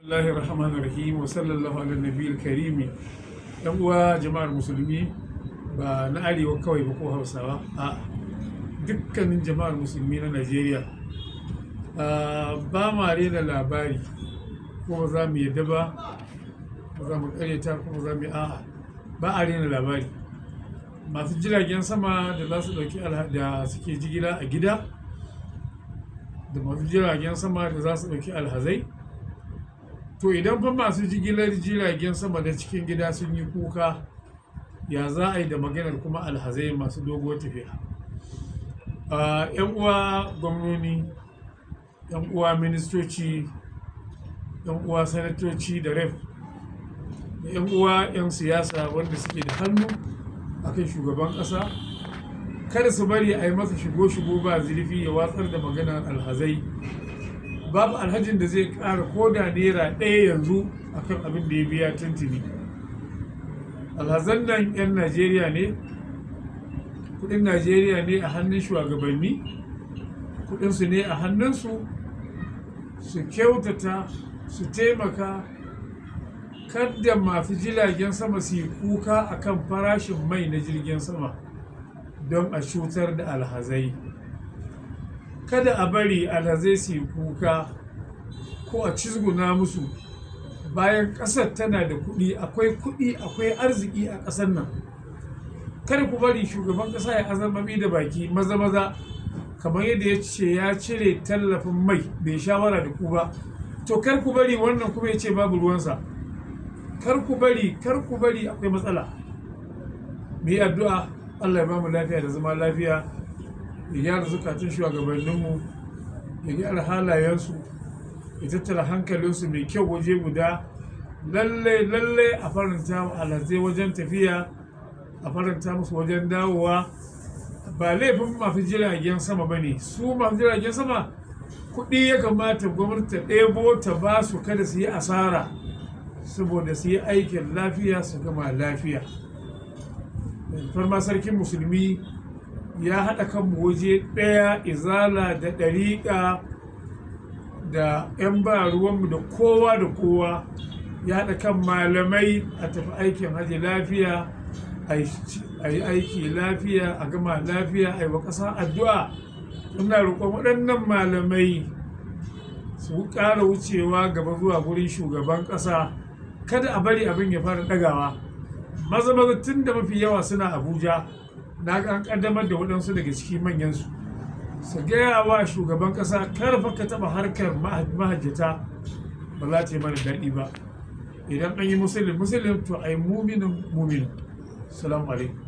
Bismillahir Rahmanir Rahim wa sallallahu ala nabiyil karimi. Yan uwa jama'ar musulmi ba na arewa kawai ba ko hausawa a dukkanin jama'ar musulmi na Najeriya ba ma rena labari ko ba za mu yadda ba za mu karyata ko za mu ba a rena labari. Masu jiragen sama da za su dauki da suke jigila a gida da masu jiragen sama da za su dauki alhazai, to idan fa masu jigilar jiragen sama da cikin gida sun yi kuka, ya za a yi da maganar kuma alhazai masu doguwar tafiya? Yan uwa gwamnoni, yan uwa ministoci, yan uwa sanatoci da ref, da yan uwa yan siyasa wanda suke da hannu akan shugaban ƙasa, kada su bari a yi masa shigo ba zurfi ya watsar da maganar alhazai. Babu alhajin da zai ƙara koda naira ɗaya yanzu akan abin da ya biya tuntuni. Alhazan nan 'yan Najeriya ne, kudin Najeriya ne a hannun shugabanni, kudinsu ne a hannunsu, su kyautata, su taimaka. Kada masu jiragen sama su yi kuka akan farashin mai na jirgin sama don a cutar da alhazai. Kada a bari alhazai su yi kuka ko a cizguna musu bayan ƙasar tana da kuɗi, akwai arziki a ƙasar nan. Kada ku bari shugaban ƙasa ya azamami da baki maza kamar yadda ya ce ya cire tallafin mai bai shawara da ku ba. To kar ku bari wannan kuma ya ce babu ruwansa. Kar ku bari akwai matsala. Mu yi addu'a Allah ya ba mu lafiya da zama lafiya, ya gyara zukatun shugabanninmu, ya gyara halayensu, ya tattara hankalinsu mai kyau waje guda. Lallai a faranta alhazai wajen tafiya, a faranta musu wajen dawowa. Ba laifin masu jiragen sama ba ne. Su masu jiragen sama kuɗi ya kamata gwamnati ta ɗebo ta ba su, kada su yi asara, saboda su yi aikin lafiya su gama lafiya. Farma sarkin musulmi ya haɗa kanmu waje ɗaya, izala da ɗariƙa da 'yan ba ruwanmu da kowa ya haɗa kan malamai a tafi aikin hajji lafiya, a yi aiki lafiya, a gama lafiya, a yi wa ƙasa addu'a. Ina roƙon waɗannan malamai su ƙara wucewa gaba zuwa gurin shugaban ƙasa. Kada a bari abin ya fara ɗagawa. Maza tun da mafi yawa suna Abuja, na ga an kaddamar da waɗansu daga cikin manyansu su gaya wa shugaban ƙasa, karfa ka taɓa harkar mahajjata, ba za ta yi mana daɗi ba. Idan an yi musulun to a yi muminin. Salamu alaikum.